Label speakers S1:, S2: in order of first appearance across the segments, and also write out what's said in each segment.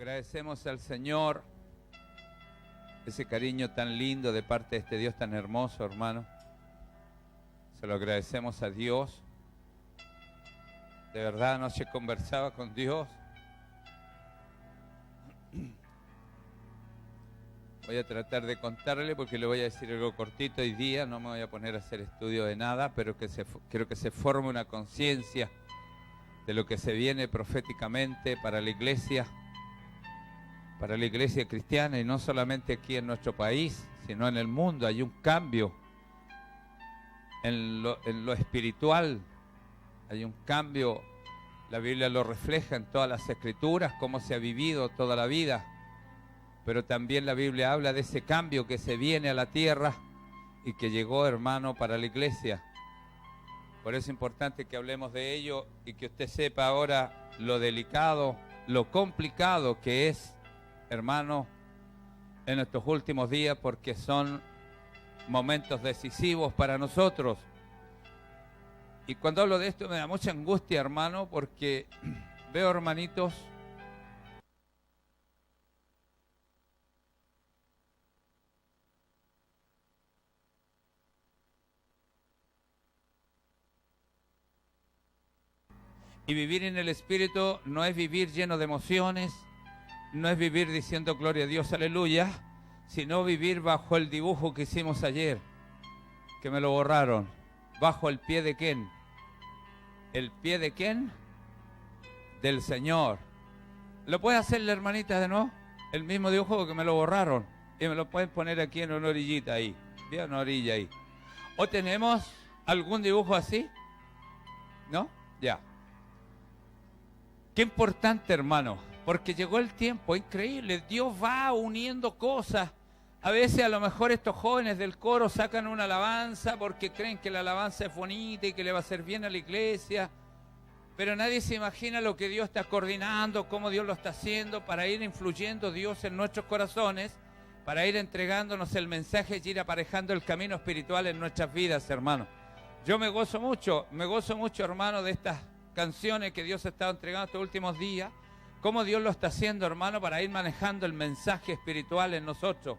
S1: Agradecemos al Señor ese cariño tan lindo de parte de este Dios tan hermoso, hermano. Se lo agradecemos a Dios. De verdad, anoche conversaba con Dios. Voy a tratar de contarle porque le voy a decir algo cortito hoy día. No me voy a poner a hacer estudio de nada, pero quiero que se forme una conciencia de lo que se viene proféticamente para la iglesia cristiana, y no solamente aquí en nuestro país, sino en el mundo. Hay un cambio en lo espiritual, hay un cambio, la Biblia lo refleja en todas las escrituras, cómo se ha vivido toda la vida, pero también la Biblia habla de ese cambio que se viene a la tierra y que llegó, hermano, para la iglesia. Por eso es importante que hablemos de ello y que usted sepa ahora lo delicado, lo complicado que es, hermano, en estos últimos días, porque son momentos decisivos para nosotros. Y cuando hablo de esto me da mucha angustia, hermano, porque veo hermanitos y vivir en el Espíritu no es vivir lleno de emociones, no es vivir diciendo gloria a Dios, aleluya, sino vivir bajo el dibujo que hicimos ayer, que me lo borraron. ¿Bajo el pie de quién? ¿El pie de quién? Del Señor. ¿Lo puede hacer la hermanita de nuevo? El mismo dibujo que me lo borraron. Y me lo pueden poner aquí en una orillita ahí. ¿Ve? Una orilla ahí. ¿O tenemos algún dibujo así? ¿No? Ya. Qué importante, hermano. Porque llegó el tiempo, increíble. Dios va uniendo cosas. A veces a lo mejor estos jóvenes del coro sacan una alabanza porque creen que la alabanza es bonita y que le va a hacer bien a la iglesia. Pero nadie se imagina lo que Dios está coordinando, cómo Dios lo está haciendo para ir influyendo Dios en nuestros corazones, para ir entregándonos el mensaje y ir aparejando el camino espiritual en nuestras vidas, hermano. Yo me gozo mucho, hermano, de estas canciones que Dios ha estado entregando estos últimos días. Cómo Dios lo está haciendo, hermano, para ir manejando el mensaje espiritual en nosotros.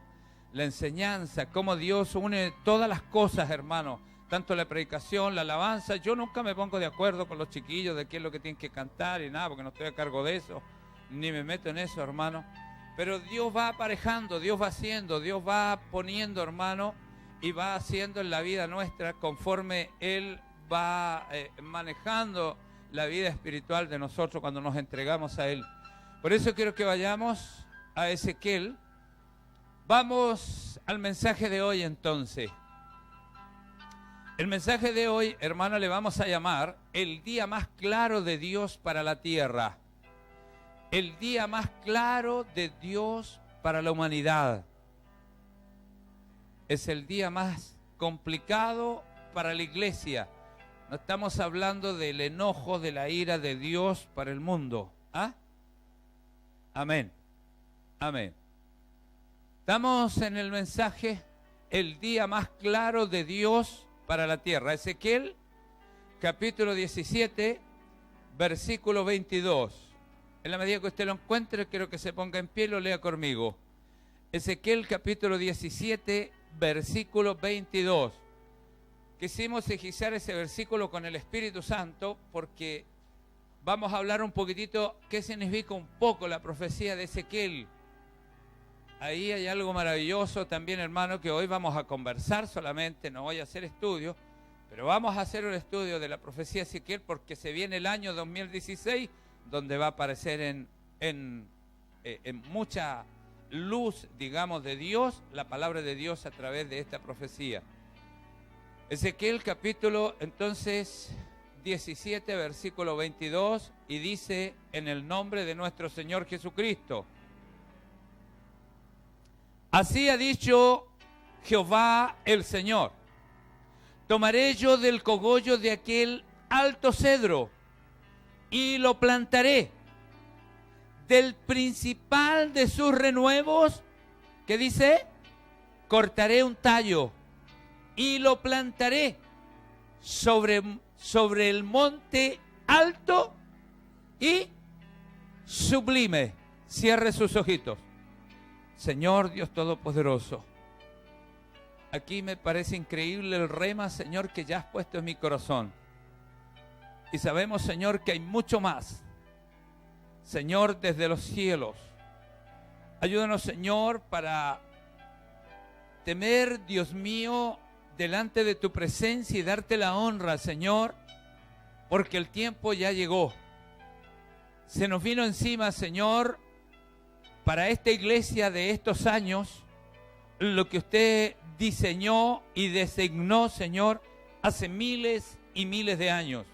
S1: La enseñanza, cómo Dios une todas las cosas, hermano. Tanto la predicación, la alabanza. Yo nunca me pongo de acuerdo con los chiquillos de qué es lo que tienen que cantar y nada, porque no estoy a cargo de eso. Ni me meto en eso, hermano. Pero Dios va aparejando, Dios va haciendo, Dios va poniendo, hermano, y va haciendo en la vida nuestra conforme Él va manejando la vida espiritual de nosotros cuando nos entregamos a Él. Por eso quiero que vayamos a Ezequiel. Vamos al mensaje de hoy entonces. El mensaje de hoy, hermano, le vamos a llamar el día más claro de Dios para la tierra. El día más claro de Dios para la humanidad. Es el día más complicado para la iglesia. No estamos hablando del enojo, de la ira de Dios para el mundo. ¿Ah? Amén. Amén. Estamos en el mensaje, el día más claro de Dios para la tierra. Ezequiel, capítulo 17, versículo 22. En la medida que usted lo encuentre, quiero que se ponga en pie y lo lea conmigo. Ezequiel, capítulo 17, versículo 22. Quisimos egizar ese versículo con el Espíritu Santo porque vamos a hablar un poquitito qué significa un poco la profecía de Ezequiel. Ahí hay algo maravilloso también, hermano, que hoy vamos a conversar solamente, no voy a hacer estudio, pero vamos a hacer un estudio de la profecía de Ezequiel porque se viene el año 2016, donde va a aparecer en mucha luz, digamos, de Dios, la palabra de Dios a través de esta profecía. Ezequiel capítulo, entonces, 17, versículo 22, y dice, en el nombre de nuestro Señor Jesucristo. Así ha dicho Jehová el Señor. Tomaré yo del cogollo de aquel alto cedro y lo plantaré. Del principal de sus renuevos, ¿qué dice? Cortaré un tallo y lo plantaré sobre el monte alto y sublime. Cierre sus ojitos. Señor Dios Todopoderoso, aquí me parece increíble el rema, Señor, que ya has puesto en mi corazón. Y sabemos, Señor, que hay mucho más. Señor, desde los cielos. Ayúdanos, Señor, para temer, Dios mío, delante de tu presencia y darte la honra, Señor, porque el tiempo ya llegó. Se nos vino encima, Señor, para esta iglesia de estos años, lo que usted diseñó y designó, Señor, hace miles y miles de años.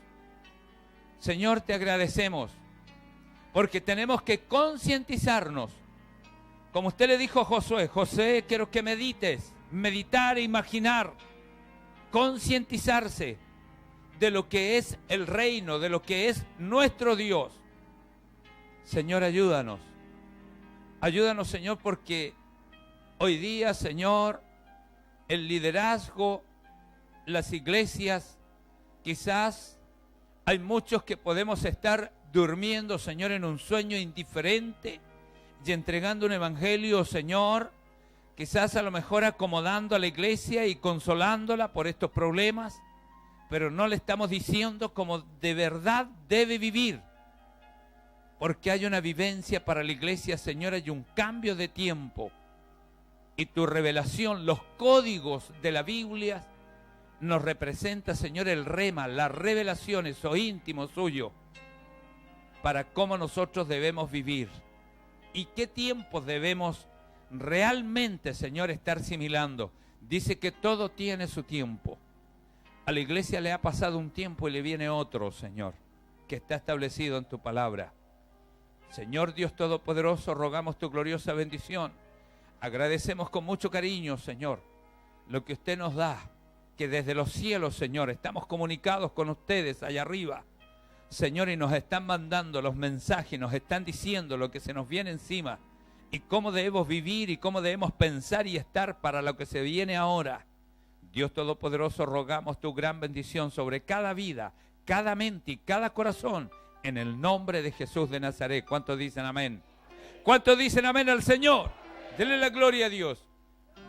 S1: Señor, te agradecemos, porque tenemos que concientizarnos. Como usted le dijo a Josué, Josué, quiero que medites, meditar e imaginar, concientizarse de lo que es el reino, de lo que es nuestro Dios. Señor, ayúdanos. Ayúdanos, Señor, porque hoy día, Señor, el liderazgo, las iglesias, quizás hay muchos que podemos estar durmiendo, Señor, en un sueño indiferente y entregando un evangelio, Señor, quizás a lo mejor acomodando a la iglesia y consolándola por estos problemas, pero no le estamos diciendo cómo de verdad debe vivir. Porque hay una vivencia para la iglesia, Señor, hay un cambio de tiempo. Y tu revelación, los códigos de la Biblia, nos representa, Señor, el rema, las revelaciones o íntimo suyo, para cómo nosotros debemos vivir. Y qué tiempos debemos realmente, Señor, estar asimilando. Dice que todo tiene su tiempo. A la iglesia le ha pasado un tiempo y le viene otro, Señor, que está establecido en tu palabra. Señor Dios Todopoderoso, rogamos tu gloriosa bendición. Agradecemos con mucho cariño, Señor, lo que usted nos da, que desde los cielos, Señor, estamos comunicados con ustedes allá arriba, Señor, y nos están mandando los mensajes, nos están diciendo lo que se nos viene encima y cómo debemos vivir y cómo debemos pensar y estar para lo que se viene ahora. Dios Todopoderoso, rogamos tu gran bendición sobre cada vida, cada mente y cada corazón, en el nombre de Jesús de Nazaret. ¿Cuántos dicen amén? ¿Cuántos dicen amén al Señor? Denle la gloria a Dios.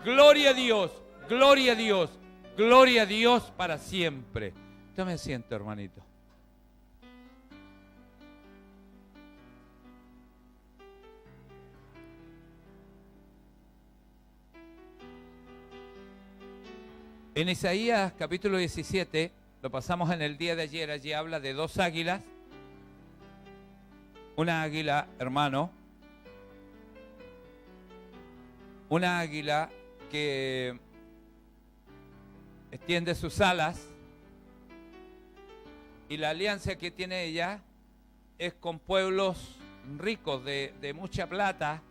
S1: Gloria a Dios, gloria a Dios, gloria a Dios para siempre. Tome asiento, hermanito. En Isaías capítulo 17, lo pasamos en el día de ayer, allí habla de dos águilas. Una águila, hermano, una águila que extiende sus alas y la alianza que tiene ella es con pueblos ricos de mucha plata,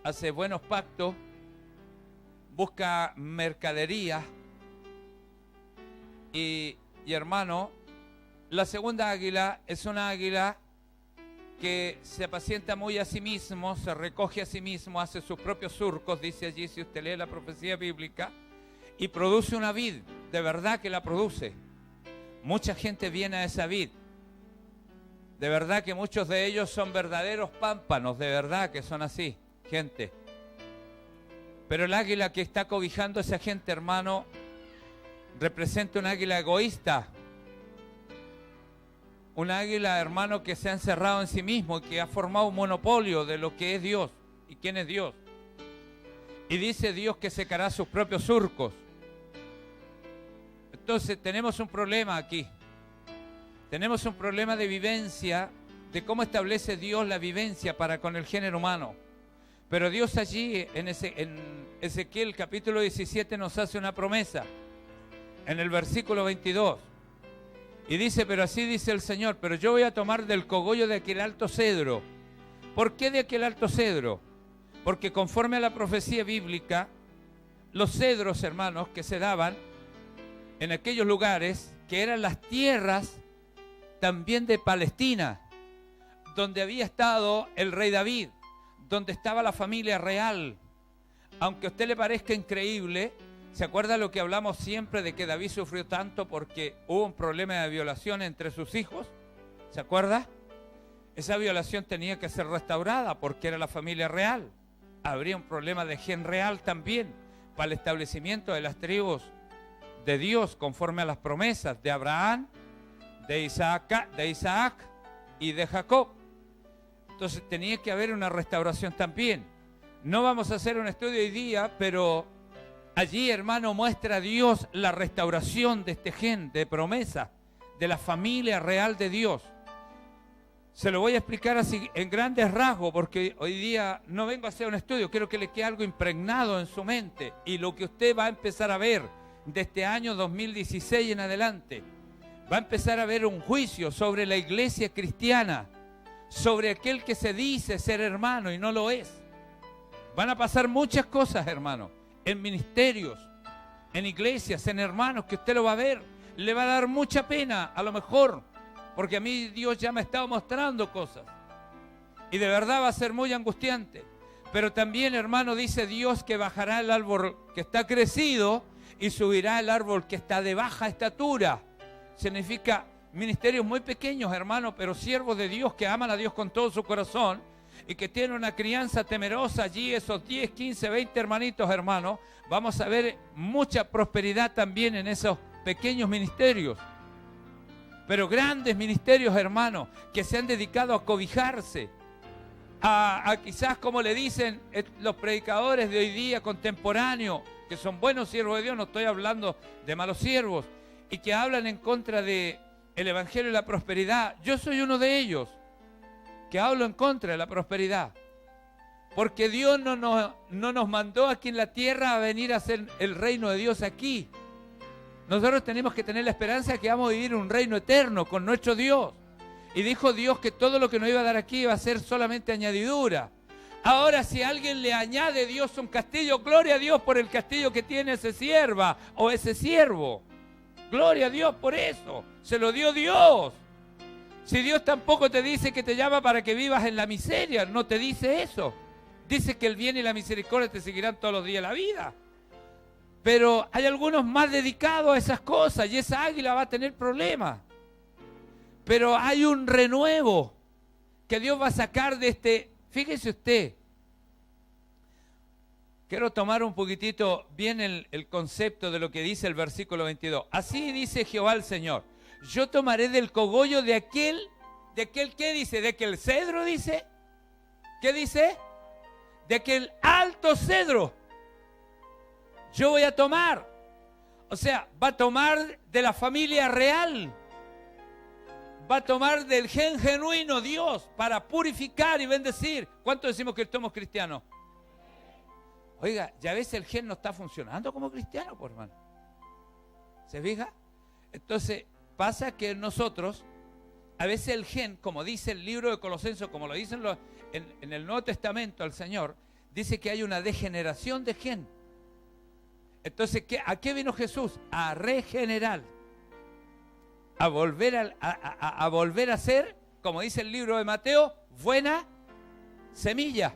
S1: hace buenos pactos, busca mercadería y hermano, la segunda águila es una águila que se apacienta muy a sí mismo, se recoge a sí mismo, hace sus propios surcos, dice allí si usted lee la profecía bíblica, y produce una vid, de verdad que la produce. Mucha gente viene a esa vid, de verdad que muchos de ellos son verdaderos pámpanos, de verdad que son así, gente. Pero el águila que está cobijando a esa gente, hermano, representa un águila egoísta. Un águila, hermano, que se ha encerrado en sí mismo, que ha formado un monopolio de lo que es Dios y quién es Dios. Y dice Dios que secará sus propios surcos. Entonces tenemos un problema aquí. Tenemos un problema de vivencia, de cómo establece Dios la vivencia para con el género humano. Pero Dios allí, en Ezequiel capítulo 17, nos hace una promesa. En el versículo 22. Y dice, pero así dice el Señor, pero yo voy a tomar del cogollo de aquel alto cedro. ¿Por qué de aquel alto cedro? Porque conforme a la profecía bíblica, los cedros, hermanos, que se daban en aquellos lugares, que eran las tierras también de Palestina, donde había estado el rey David, donde estaba la familia real. Aunque a usted le parezca increíble, ¿se acuerda lo que hablamos siempre de que David sufrió tanto porque hubo un problema de violación entre sus hijos? ¿Se acuerda? Esa violación tenía que ser restaurada porque era la familia real. Habría un problema de gen real también para el establecimiento de las tribus de Dios conforme a las promesas de Abraham, de Isaac y de Jacob. Entonces tenía que haber una restauración también. No vamos a hacer un estudio hoy día, pero allí, hermano, muestra Dios la restauración de este gen de promesa, de la familia real de Dios. Se lo voy a explicar así en grandes rasgos, porque hoy día no vengo a hacer un estudio, quiero que le quede algo impregnado en su mente. Y lo que usted va a empezar a ver de este año 2016 en adelante, va a empezar a ver un juicio sobre la iglesia cristiana, sobre aquel que se dice ser hermano y no lo es. Van a pasar muchas cosas, hermano, en ministerios, en iglesias, en hermanos, que usted lo va a ver. Le va a dar mucha pena, a lo mejor, porque a mí Dios ya me ha estado mostrando cosas. Y de verdad va a ser muy angustiante. Pero también, hermano, dice Dios que bajará el árbol que está crecido y subirá el árbol que está de baja estatura. Significa ministerios muy pequeños, hermano, pero siervos de Dios que aman a Dios con todo su corazón y que tienen una crianza temerosa allí, esos 10, 15, 20 hermanitos, hermano. Vamos a ver mucha prosperidad también en esos pequeños ministerios. Pero grandes ministerios, hermano, que se han dedicado a cobijarse, a quizás, como le dicen los predicadores de hoy día contemporáneos, que son buenos siervos de Dios, no estoy hablando de malos siervos, y que hablan en contra del evangelio y la prosperidad. Yo soy uno de ellos, que hablo en contra de la prosperidad, porque Dios no nos mandó aquí en la tierra a venir a hacer el reino de Dios aquí. Nosotros tenemos que tener la esperanza de que vamos a vivir un reino eterno con nuestro Dios. Y dijo Dios que todo lo que nos iba a dar aquí iba a ser solamente añadidura. Ahora, si alguien le añade a Dios un castillo, gloria a Dios por el castillo que tiene ese sierva o ese siervo. Gloria a Dios por eso. Se lo dio Dios. Si Dios tampoco te dice que te llama para que vivas en la miseria, no te dice eso. Dice que el bien y la misericordia te seguirán todos los días de la vida. Pero hay algunos más dedicados a esas cosas y esa águila va a tener problemas. Pero hay un renuevo que Dios va a sacar de este. Fíjese usted, quiero tomar un poquitito bien el concepto de lo que dice el versículo 22. Así dice Jehová el Señor: yo tomaré del cogollo de aquel, ¿qué dice? De aquel cedro, dice. ¿Qué dice? De aquel alto cedro. Yo voy a tomar, o sea, va a tomar de la familia real, va a tomar del gen genuino Dios para purificar y bendecir. ¿Cuánto decimos que somos cristianos? Oiga, ya ves, el gen no está funcionando como cristiano, por hermano. ¿Se fija? Entonces, pasa que nosotros, a veces el gen, como dice el libro de Colosenses, como lo dicen en el Nuevo Testamento al Señor, dice que hay una degeneración de gen. Entonces, ¿a qué vino Jesús? A regenerar, a volver a ser, como dice el libro de Mateo, buena semilla.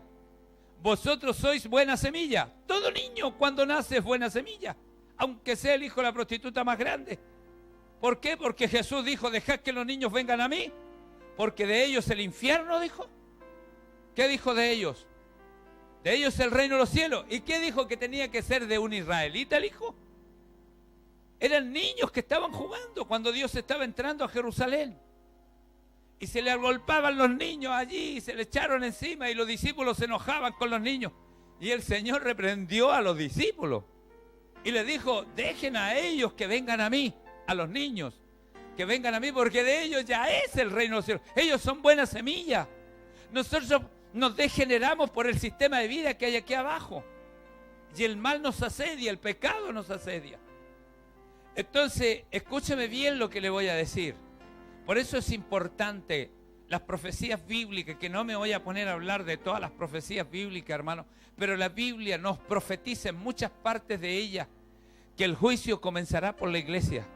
S1: Vosotros sois buena semilla. Todo niño cuando nace es buena semilla, aunque sea el hijo de la prostituta más grande. ¿Por qué? Porque Jesús dijo: dejad que los niños vengan a mí, porque de ellos el infierno, dijo. ¿Qué dijo de ellos? De ellos el reino de los cielos. ¿Y qué dijo que tenía que ser de un israelita el hijo? Eran niños que estaban jugando cuando Dios estaba entrando a Jerusalén. Y se le agolpaban los niños allí, y se le echaron encima, y los discípulos se enojaban con los niños. Y el Señor reprendió a los discípulos y les dijo: dejen a ellos que vengan a mí, a los niños, que vengan a mí, porque de ellos ya es el reino de los cielos. Ellos son buena semilla. Nosotros nos degeneramos por el sistema de vida que hay aquí abajo. Y el mal nos asedia, el pecado nos asedia. Entonces, escúcheme bien lo que le voy a decir. Por eso es importante las profecías bíblicas, que no me voy a poner a hablar de todas las profecías bíblicas, hermano, pero la Biblia nos profetiza en muchas partes de ella que el juicio comenzará por la iglesia.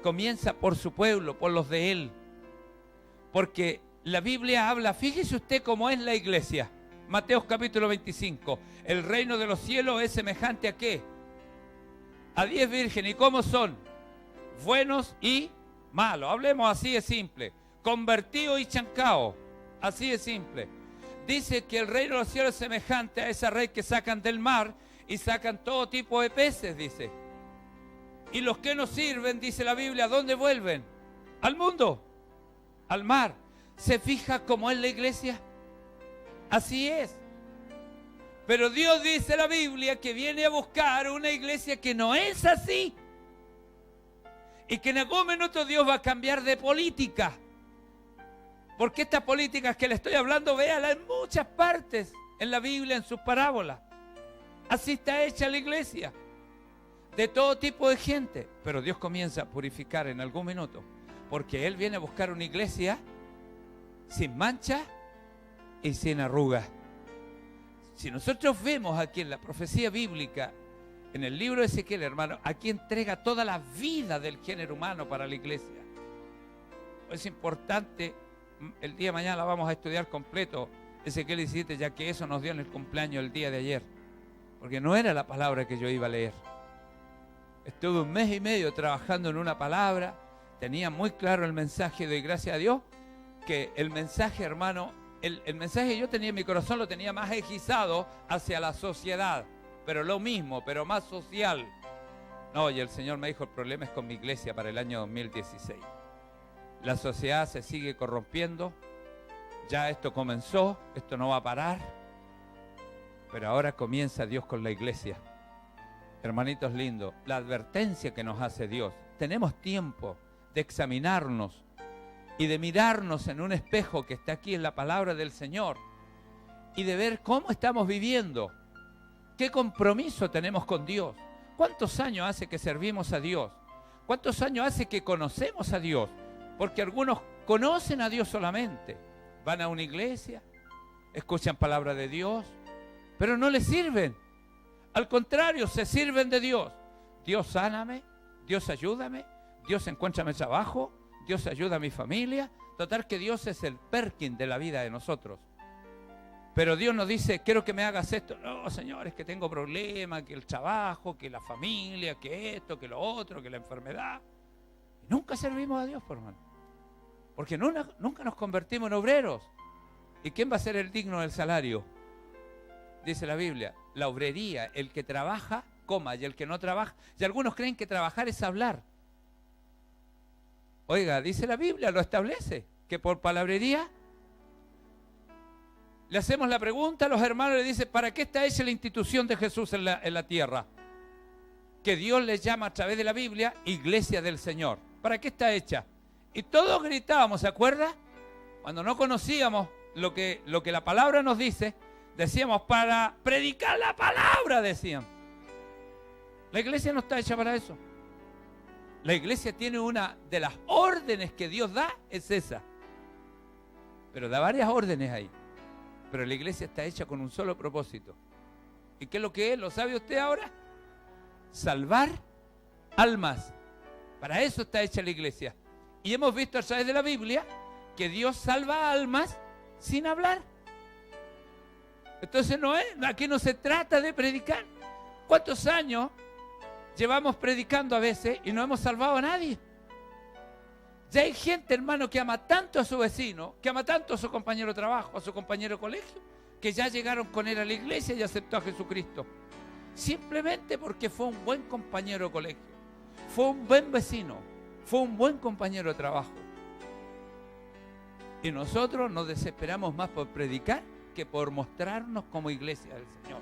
S1: Comienza por su pueblo, por los de él. Porque la Biblia habla, fíjese usted cómo es la iglesia. Mateo capítulo 25. El reino de los cielos es semejante ¿a qué? A 10 vírgenes. ¿Y cómo son? Buenos y malos. Hablemos así de simple. Convertidos y chancaos. Así de simple. Dice que el reino de los cielos es semejante a esa red que sacan del mar y sacan todo tipo de peces, dice. Y los que no sirven, dice la Biblia, ¿a dónde vuelven? Al mundo, al mar. ¿Se fija cómo es la iglesia? Así es. Pero Dios dice en la Biblia que viene a buscar una iglesia que no es así. Y que en algún minuto Dios va a cambiar de política. Porque estas políticas que le estoy hablando, véala en muchas partes en la Biblia, en sus parábolas. Así está hecha la iglesia. De todo tipo de gente. Pero Dios comienza a purificar en algún minuto. Porque Él viene a buscar una iglesia sin mancha y sin arrugas. Si nosotros vemos aquí en la profecía bíblica, en el libro de Ezequiel, hermano, aquí entrega toda la vida del género humano para la iglesia. Es importante, el día de mañana la vamos a estudiar completo, Ezequiel 17, ya que eso nos dio en el cumpleaños el día de ayer. Porque no era la palabra que yo iba a leer. Estuve 1 mes y medio trabajando en una palabra, tenía muy claro el mensaje, doy gracias a Dios, que el mensaje, hermano, el mensaje que yo tenía en mi corazón lo tenía más ejizado hacia la sociedad, pero lo mismo, pero más social. No, y el Señor me dijo, el problema es con mi iglesia para el año 2016. La sociedad se sigue corrompiendo, ya esto comenzó, esto no va a parar, pero ahora comienza Dios con la iglesia. Hermanitos lindos, la advertencia que nos hace Dios, tenemos tiempo de examinarnos y de mirarnos en un espejo que está aquí en la palabra del Señor y de ver cómo estamos viviendo, qué compromiso tenemos con Dios, cuántos años hace que servimos a Dios, cuántos años hace que conocemos a Dios, porque algunos conocen a Dios solamente, van a una iglesia, escuchan palabra de Dios, pero no les sirven. Al contrario, se sirven de Dios. Dios sáname, Dios ayúdame, Dios encuéntrame trabajo, Dios ayuda a mi familia. Total que Dios es el Perkin de la vida de nosotros. Pero Dios nos dice, quiero que me hagas esto. No, Señor, es que tengo problemas, que el trabajo, que la familia, que esto, que lo otro, que la enfermedad. Y nunca servimos a Dios, por hermano. Porque nunca nos convertimos en obreros. ¿Y quién va a ser el digno del salario? Dice la Biblia, la obrería, el que trabaja, coma, y el que no trabaja. Y algunos creen que trabajar es hablar. Oiga, dice la Biblia, lo establece, que por palabrería le hacemos la pregunta a los hermanos, le dice, ¿para qué está hecha la institución de Jesús en la tierra? Que Dios les llama a través de la Biblia, iglesia del Señor. ¿Para qué está hecha? Y todos gritábamos, ¿se acuerda? Cuando no conocíamos lo que la palabra nos dice, decíamos, para predicar la palabra, decían. La iglesia no está hecha para eso. La iglesia tiene una de las órdenes que Dios da, es esa. Pero da varias órdenes ahí. Pero la iglesia está hecha con un solo propósito. ¿Y qué es lo que es? ¿Lo sabe usted ahora? Salvar almas. Para eso está hecha la iglesia. Y hemos visto a través de la Biblia que Dios salva almas sin hablar. Entonces aquí no se trata de predicar. ¿Cuántos años llevamos predicando a veces y no hemos salvado a nadie? Ya hay gente, hermano, que ama tanto a su vecino, que ama tanto a su compañero de trabajo, a su compañero de colegio, que ya llegaron con él a la iglesia y aceptó a Jesucristo. Simplemente porque fue un buen compañero de colegio, fue un buen vecino, fue un buen compañero de trabajo. Y nosotros nos desesperamos más por predicar que por mostrarnos como iglesia del Señor.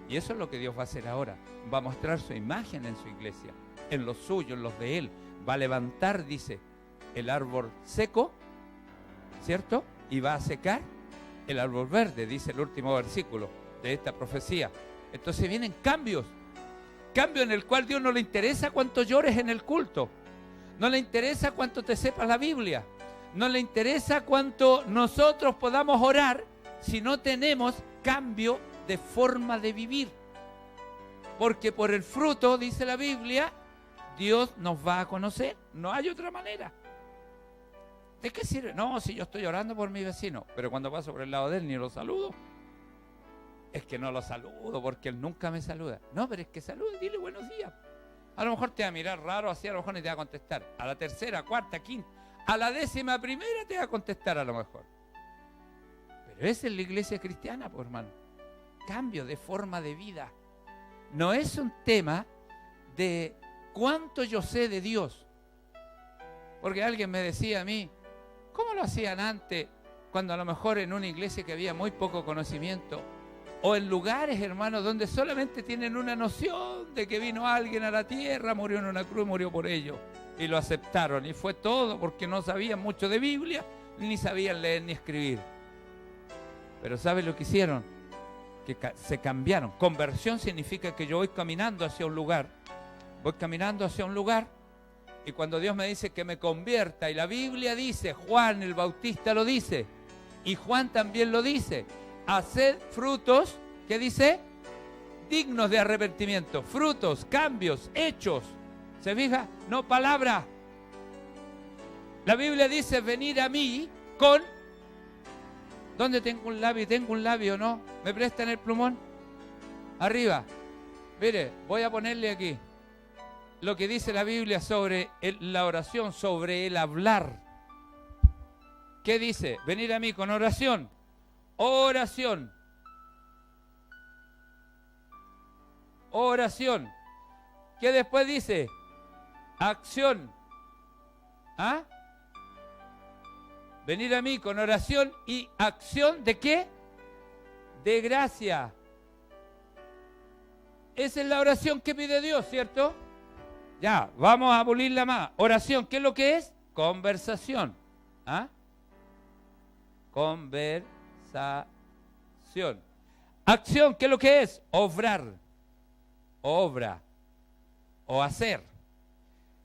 S1: Y eso es lo que Dios va a hacer ahora. Va a mostrar su imagen en su iglesia, en los suyos, en los de Él. Va a levantar, dice, el árbol seco, ¿cierto? Y va a secar el árbol verde, dice el último versículo de esta profecía. Entonces vienen cambios. Cambio en el cual Dios no le interesa cuánto llores en el culto. No le interesa cuánto te sepas la Biblia. No le interesa cuánto nosotros podamos orar si no tenemos cambio de forma de vivir. Porque por el fruto, dice la Biblia, Dios nos va a conocer. No hay otra manera. ¿De qué sirve? No, si yo estoy orando por mi vecino, pero cuando paso por el lado de él ni lo saludo. Es que no lo saludo porque él nunca me saluda. No, pero es que salude, dile buenos días. A lo mejor te va a mirar raro así, a lo mejor ni te va a contestar. A la tercera, cuarta, quinta, a la 11ª te va a contestar a lo mejor. Pero esa es la iglesia cristiana, pues, hermano. Cambio de forma de vida. No es un tema de cuánto yo sé de Dios. Porque alguien me decía a mí, ¿cómo lo hacían antes? Cuando a lo mejor en una iglesia que había muy poco conocimiento, o en lugares, hermanos, donde solamente tienen una noción de que vino alguien a la tierra, murió en una cruz, murió por ellos, y lo aceptaron, y fue todo porque no sabían mucho de Biblia, ni sabían leer ni escribir. Pero ¿saben lo que hicieron? Que se cambiaron. Conversión significa que yo voy caminando hacia un lugar, y cuando Dios me dice que me convierta, y la Biblia dice, Juan el Bautista lo dice, y Juan también lo dice, haced frutos, ¿qué dice? Dignos de arrepentimiento, frutos, cambios, hechos. ¿Se fija? No palabra. La Biblia dice, venir a mí con... ¿Dónde tengo un labio? ¿Tengo un labio, no? ¿Me prestan el plumón? Arriba. Mire, voy a ponerle aquí lo que dice la Biblia sobre la oración, sobre el hablar. ¿Qué dice? Venir a mí con oración. Oración. Oración. ¿Qué después dice? Acción. ¿Ah? Venir a mí con oración y acción ¿de qué? De gracia. Esa es la oración que pide Dios, ¿cierto? Ya, vamos a abulirla más. Oración, ¿qué es lo que es? Conversación. ¿Ah? Conversación. Acción, ¿qué es lo que es? Obrar. Obra. O hacer.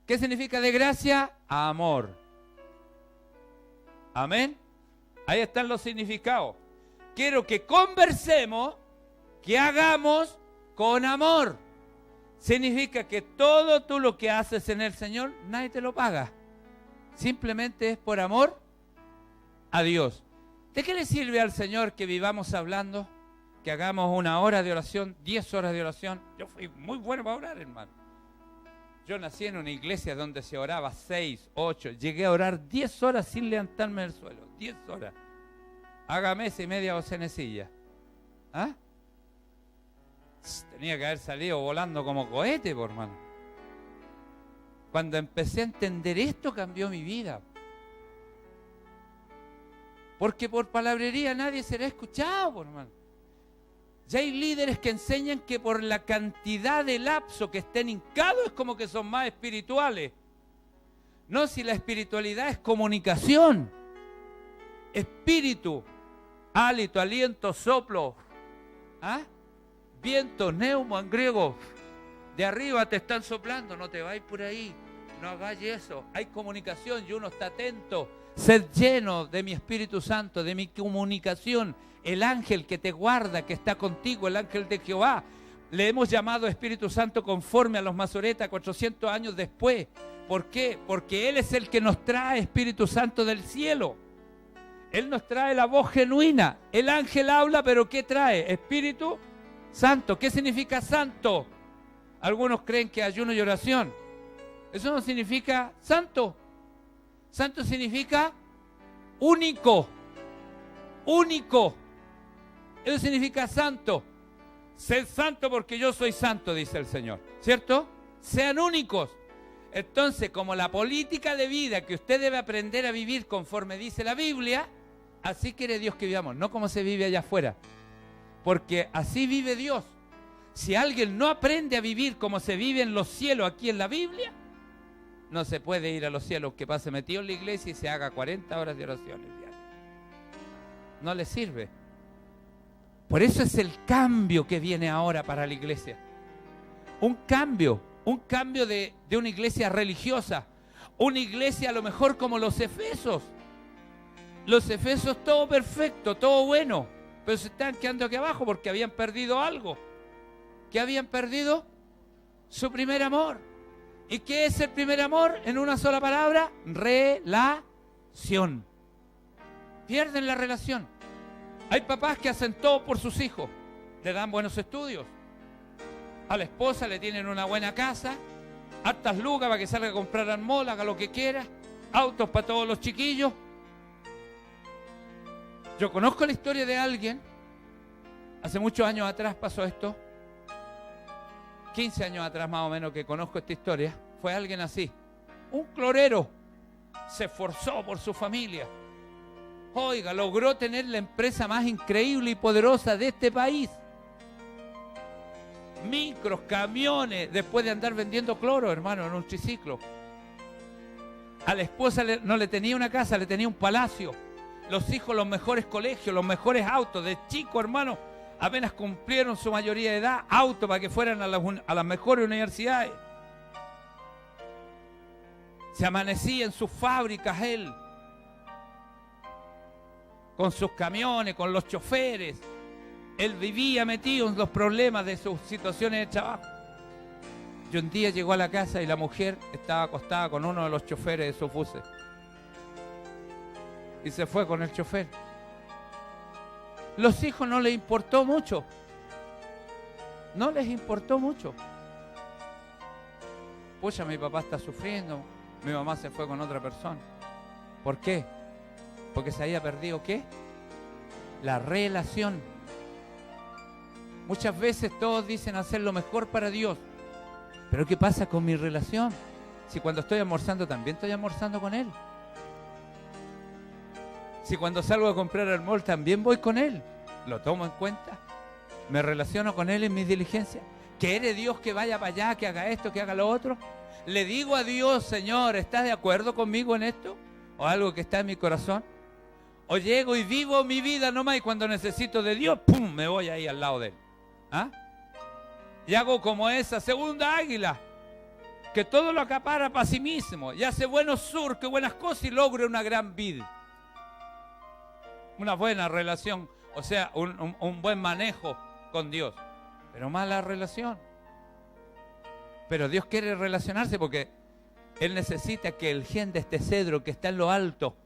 S1: ¿Qué significa de gracia? Amor. Amén. Ahí están los significados. Quiero que conversemos, que hagamos con amor. Significa que todo tú lo que haces en el Señor, nadie te lo paga. Simplemente es por amor a Dios. ¿De qué le sirve al Señor que vivamos hablando? Que hagamos 1 hora de oración, 10 horas de oración. Yo fui muy bueno para orar, hermano. Yo nací en una iglesia donde se oraba 6, 8. Llegué a orar 10 horas sin levantarme del suelo. 10 horas. Hágame esa y media docenecilla. ¿Ah? Tenía que haber salido volando como cohete, por hermano. Cuando empecé a entender esto, cambió mi vida. Porque por palabrería nadie será escuchado, por hermano. Ya hay líderes que enseñan que por la cantidad de lapso que estén hincados es como que son más espirituales. No, si la espiritualidad es comunicación. Espíritu, hálito, aliento, soplo. ¿Ah? Viento, neumo en griego. De arriba te están soplando, no te vayas por ahí. No hagáis eso. Hay comunicación y uno está atento. Sed lleno de mi Espíritu Santo, de mi comunicación. El ángel que te guarda, que está contigo, el ángel de Jehová. Le hemos llamado Espíritu Santo conforme a los masoretas 400 años después. ¿Por qué? Porque Él es el que nos trae Espíritu Santo del cielo. Él nos trae la voz genuina. El ángel habla, pero ¿qué trae? Espíritu Santo. ¿Qué significa santo? Algunos creen que ayuno y oración. Eso no significa santo. Santo significa único. Único. Eso significa santo. Sed santo porque yo soy santo, dice el Señor. ¿Cierto? Sean únicos. Entonces, como la política de vida que usted debe aprender a vivir conforme dice la Biblia, así quiere Dios que vivamos, no como se vive allá afuera. Porque así vive Dios. Si alguien no aprende a vivir como se vive en los cielos aquí en la Biblia, no se puede ir a los cielos, que pase metido en la iglesia y se haga 40 horas de oraciones diarias. No le sirve. Por eso es el cambio que viene ahora para la iglesia. Un cambio de una iglesia religiosa. Una iglesia a lo mejor como los Efesos. Los Efesos todo perfecto, todo bueno, pero se están quedando aquí abajo porque habían perdido algo. ¿Qué habían perdido? Su primer amor. ¿Y qué es el primer amor? En una sola palabra, relación. Pierden la relación. Hay papás que hacen todo por sus hijos. Le dan buenos estudios. A la esposa le tienen una buena casa, hartas lucas para que salga a comprar al mall, haga lo que quiera, autos para todos los chiquillos. Yo conozco la historia de alguien, hace muchos años atrás pasó esto, 15 años atrás más o menos que conozco esta historia, fue alguien así, un clorero, se esforzó por su familia, oiga, logró tener la empresa más increíble y poderosa de este país, micros, camiones, después de andar vendiendo cloro, hermano, en un triciclo. A la esposa no le tenía una casa, le tenía un palacio. Los hijos, los mejores colegios, los mejores autos. De chico, hermano, apenas cumplieron su mayoría de edad, autos para que fueran a las mejores universidades. Se amanecía en sus fábricas él, con sus camiones, con los choferes. Él vivía metido en los problemas de sus situaciones de trabajo. Y un día llegó a la casa y la mujer estaba acostada con uno de los choferes de su bus. Y se fue con el chofer. Los hijos no les importó mucho. No les importó mucho. Pucha, mi papá está sufriendo. Mi mamá se fue con otra persona. ¿Por qué? Porque se había perdido, ¿qué? La relación. Muchas veces todos dicen hacer lo mejor para Dios. Pero ¿qué pasa con mi relación? Si cuando estoy almorzando también estoy almorzando con Él. Si cuando salgo a comprar al mall también voy con Él. ¿Lo tomo en cuenta? ¿Me relaciono con Él en mis diligencias? ¿Quiere Dios que vaya para allá, que haga esto, que haga lo otro? ¿Le digo a Dios, Señor, ¿estás de acuerdo conmigo en esto? ¿O algo que está en mi corazón? ¿O llego y vivo mi vida nomás y cuando necesito de Dios, ¡pum!, me voy ahí al lado de Él? ¿Ah? Y hago como esa segunda águila, que todo lo acapara para sí mismo, y hace buenos surcos, buenas cosas y logra una gran vida. Una buena relación, o sea, un buen manejo con Dios, pero mala relación. Pero Dios quiere relacionarse porque Él necesita que el gen de este cedro que está en lo alto,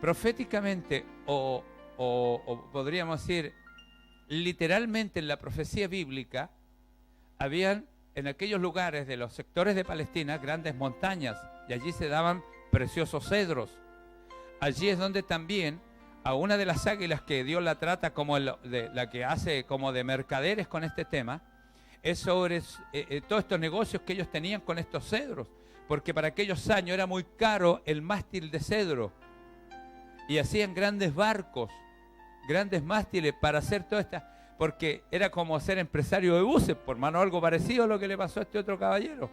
S1: proféticamente, o podríamos decir, literalmente en la profecía bíblica, habían en aquellos lugares de los sectores de Palestina grandes montañas y allí se daban preciosos cedros. Allí es donde también a una de las águilas que Dios la trata como la que hace como de mercaderes con este tema, es sobre todos estos negocios que ellos tenían con estos cedros, porque para aquellos años era muy caro el mástil de cedro y hacían grandes barcos, grandes mástiles para hacer toda esta, porque era como ser empresario de buses, por mano algo parecido a lo que le pasó a este otro caballero.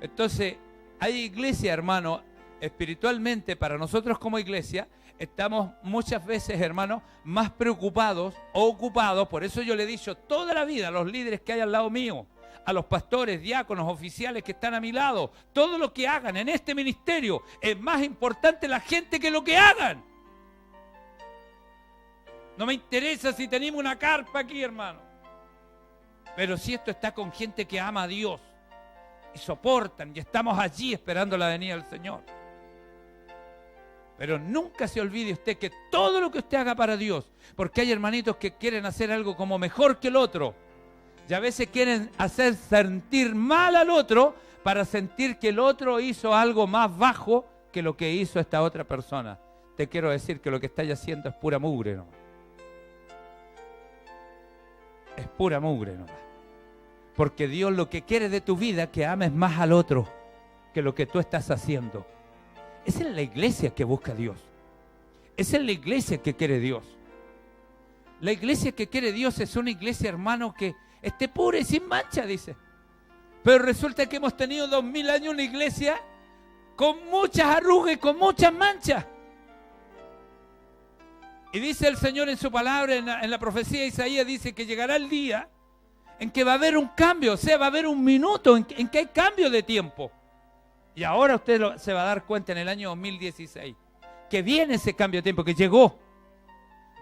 S1: Entonces, hay iglesia, hermano, espiritualmente para nosotros como iglesia, estamos muchas veces, hermano, más preocupados o ocupados, por eso yo le he dicho toda la vida a los líderes que hay al lado mío, a los pastores, diáconos, oficiales que están a mi lado, todo lo que hagan en este ministerio es más importante la gente que lo que hagan. No me interesa si tenemos una carpa aquí, hermano. Pero si esto está con gente que ama a Dios y soportan y estamos allí esperando la venida del Señor. Pero nunca se olvide usted que todo lo que usted haga para Dios, porque hay hermanitos que quieren hacer algo como mejor que el otro y a veces quieren hacer sentir mal al otro para sentir que el otro hizo algo más bajo que lo que hizo esta otra persona. Te quiero decir que lo que estáis haciendo es pura mugre nomás. Es pura mugre nomás. Porque Dios lo que quiere de tu vida es que ames más al otro que lo que tú estás haciendo. Esa es la iglesia que busca Dios. Esa es la iglesia que quiere Dios. La iglesia que quiere Dios es una iglesia, hermano, que esté pura y sin mancha, dice. Pero resulta que hemos tenido 2000 años una iglesia con muchas arrugas y con muchas manchas. Y dice el Señor en su palabra, en la profecía de Isaías, dice que llegará el día en que va a haber un cambio, o sea, va a haber un minuto en que hay cambio de tiempo. Y ahora usted se va a dar cuenta en el año 2016, que viene ese cambio de tiempo, que llegó,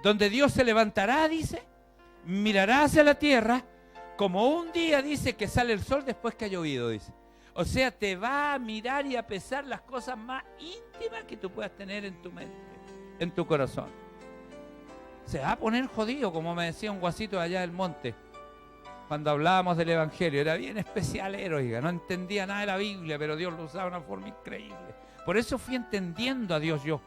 S1: donde Dios se levantará, dice, mirará hacia la tierra, como un día, dice, que sale el sol después que ha llovido, dice. O sea, te va a mirar y a pesar las cosas más íntimas que tú puedas tener en tu mente, en tu corazón. Se va a poner jodido, como me decía un guasito allá del monte, cuando hablábamos del Evangelio. Era bien especial, oiga, no entendía nada de la Biblia, pero Dios lo usaba de una forma increíble. Por eso fui entendiendo a Dios yo.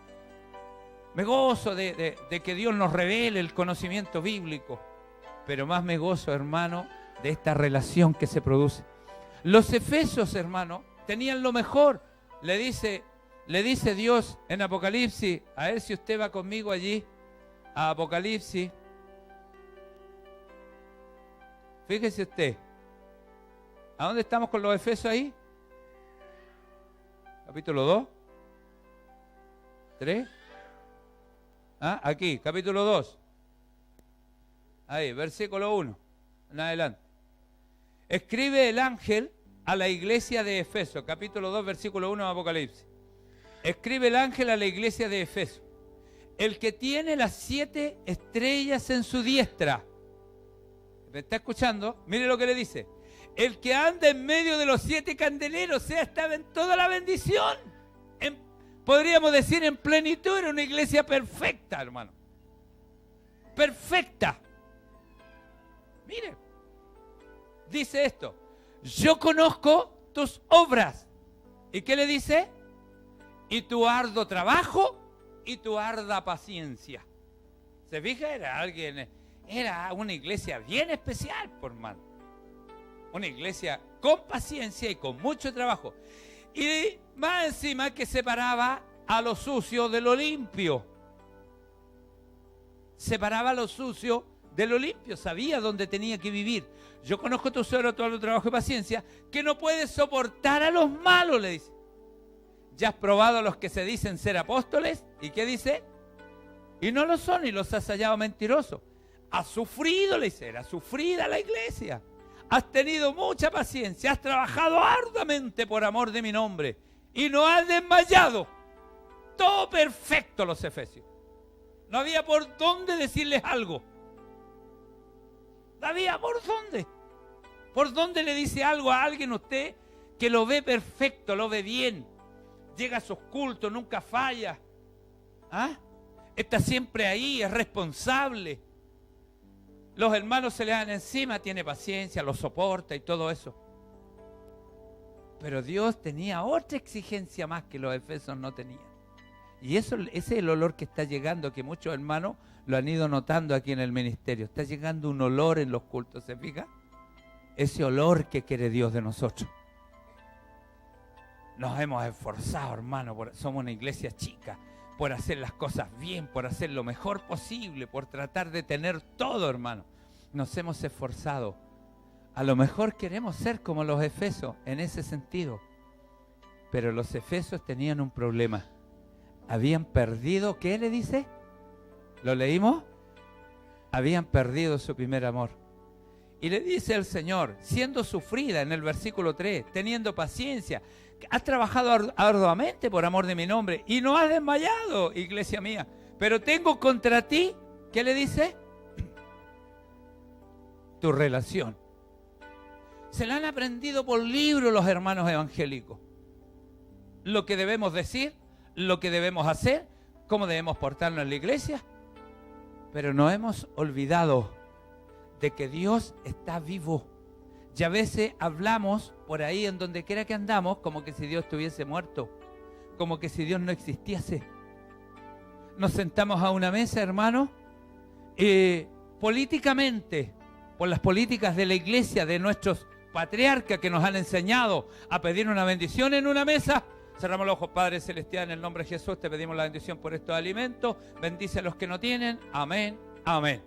S1: Me gozo de que Dios nos revele el conocimiento bíblico. Pero más me gozo, hermano, de esta relación que se produce. Los efesios, hermano, tenían lo mejor. Le dice Dios en Apocalipsis, a ver si usted va conmigo allí, a Apocalipsis. Fíjese usted. ¿A dónde estamos con los efesios ahí? Capítulo 2. 3. Aquí, capítulo 2. Ahí, versículo 1. En adelante. Escribe el ángel a la iglesia de Efeso. Capítulo 2, versículo 1 de Apocalipsis. Escribe el ángel a la iglesia de Efeso. El que tiene las 7 estrellas en su diestra. ¿Me está escuchando? Mire lo que le dice. El que anda en medio de los 7 candeleros, o sea, estaba en toda la bendición. Podríamos decir en plenitud, era una iglesia perfecta, hermano. Perfecta. Mire, dice esto. Yo conozco tus obras. ¿Y qué le dice? Y tu arduo trabajo y tu ardua paciencia. ¿Se fija? Era una iglesia bien especial, por hermano. Una iglesia con paciencia y con mucho trabajo. Y más encima que separaba a lo sucio de lo limpio. Separaba a lo sucio de lo limpio. Sabía dónde tenía que vivir. Yo conozco tu suero, todo tu trabajo y paciencia, que no puedes soportar a los malos, le dice. Ya has probado a los que se dicen ser apóstoles. ¿Y qué dice? Y no lo son y los has hallado mentirosos. Has sufrido, le dice, era sufrida la iglesia. Has tenido mucha paciencia, has trabajado arduamente por amor de mi nombre y no has desmayado. Todo perfecto los efesios. No había por dónde decirles algo. No había por dónde. ¿Por dónde le dice algo a alguien usted que lo ve perfecto, lo ve bien? Llega a sus cultos, nunca falla. Está siempre ahí, es responsable. Los hermanos se le dan encima, tiene paciencia, lo soporta y todo eso. Pero Dios tenía otra exigencia más que los efesios no tenían. Y ese es el olor que está llegando, que muchos hermanos lo han ido notando aquí en el ministerio. Está llegando un olor en los cultos, ¿se fija? Ese olor que quiere Dios de nosotros. Nos hemos esforzado, hermano, somos una iglesia chica, por hacer las cosas bien, por hacer lo mejor posible, por tratar de tener todo, hermano. Nos hemos esforzado. A lo mejor queremos ser como los efesios en ese sentido. Pero los efesios tenían un problema. Habían perdido, ¿qué le dice? ¿Lo leímos? Habían perdido su primer amor. Y le dice el Señor, siendo sufrida en el versículo 3, teniendo paciencia, has trabajado arduamente por amor de mi nombre y no has desmayado, iglesia mía. Pero tengo contra ti, ¿qué le dice? Tu relación. Se la han aprendido por libro los hermanos evangélicos. Lo que debemos decir, lo que debemos hacer, cómo debemos portarnos en la iglesia. Pero nos hemos olvidado de que Dios está vivo. Y a veces hablamos por ahí en donde quiera que andamos como que si Dios estuviese muerto, como que si Dios no existiese. Nos sentamos a una mesa, hermano, políticamente, por las políticas de la iglesia, de nuestros patriarcas que nos han enseñado a pedir una bendición en una mesa. Cerramos los ojos, Padre Celestial, en el nombre de Jesús, te pedimos la bendición por estos alimentos. Bendice a los que no tienen. Amén, amén.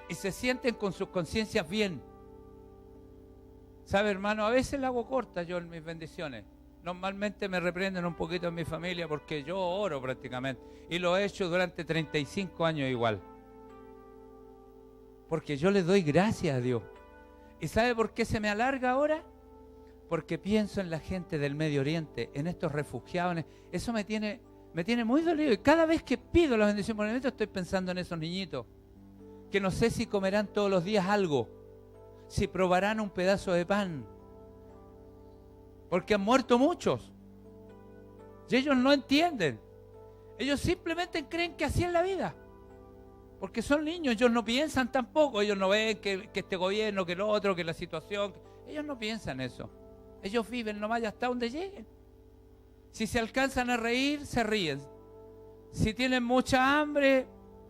S1: Y se sienten con sus conciencias bien. ¿Sabe, hermano? A veces la hago corta yo en mis bendiciones. Normalmente me reprenden un poquito en mi familia porque yo oro prácticamente. Y lo he hecho durante 35 años igual. Porque yo le doy gracias a Dios. ¿Y sabe por qué se me alarga ahora? Porque pienso en la gente del Medio Oriente, en estos refugiados. Eso me tiene muy dolido. Y cada vez que pido la bendición por el alimento estoy pensando en esos niñitos. Que no sé si comerán todos los días algo, si probarán un pedazo de pan, porque han muerto muchos, y ellos no entienden, ellos simplemente creen que así es la vida, porque son niños, ellos no piensan tampoco, ellos no ven que este gobierno, que lo otro, que la situación, ellos no piensan eso, ellos viven nomás hasta donde lleguen. Si se alcanzan a reír, se ríen. Si tienen mucha hambre,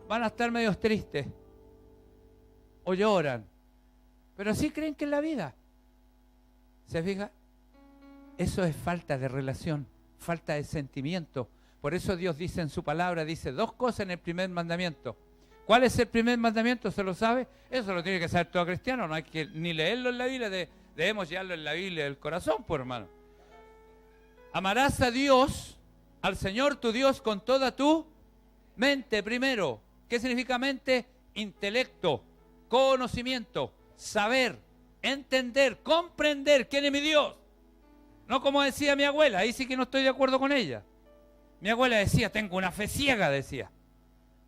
S1: van a estar medios tristes. O lloran. Pero así creen que es la vida. ¿Se fija? Eso es falta de relación, falta de sentimiento. Por eso Dios dice en su palabra, dice 2 cosas en el primer mandamiento. ¿Cuál es el primer mandamiento? ¿Se lo sabe? Eso lo tiene que saber todo cristiano. No hay que ni leerlo en la Biblia, debemos llevarlo en la Biblia del corazón, pues hermano. Amarás a Dios, al Señor tu Dios, con toda tu mente primero. ¿Qué significa mente? Intelecto, conocimiento, saber, entender, comprender quién es mi Dios. No como decía mi abuela, ahí sí que no estoy de acuerdo con ella. Mi abuela decía, tengo una fe ciega, decía.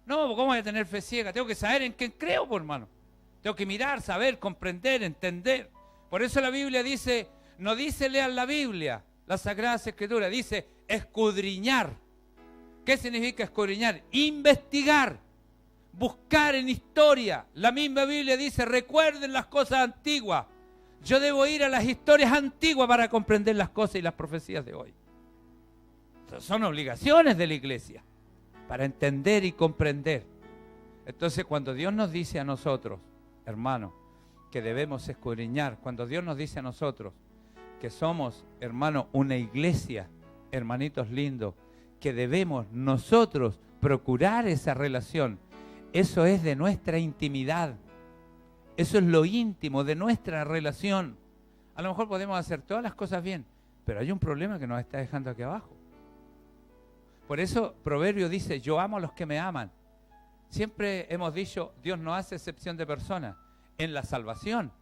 S1: No, ¿cómo voy a tener fe ciega? Tengo que saber en quién creo, por hermano. Tengo que mirar, saber, comprender, entender. Por eso la Biblia dice, no dice lean la Biblia, las Sagradas Escrituras, dice escudriñar. ¿Qué significa escudriñar? Investigar, buscar en historia. La misma Biblia dice, recuerden las cosas antiguas. Yo debo ir a las historias antiguas para comprender las cosas y las profecías de hoy. Son obligaciones de la iglesia para entender y comprender. Entonces, cuando Dios nos dice a nosotros, hermano, que debemos escudriñar, cuando Dios nos dice a nosotros que somos, hermano, una iglesia, hermanitos lindos, que debemos nosotros procurar esa relación, eso es de nuestra intimidad. Eso es lo íntimo de nuestra relación. A lo mejor podemos hacer todas las cosas bien, pero hay un problema que nos está dejando aquí abajo. Por eso Proverbio dice, yo amo a los que me aman. Siempre hemos dicho, Dios no hace excepción de personas en la salvación,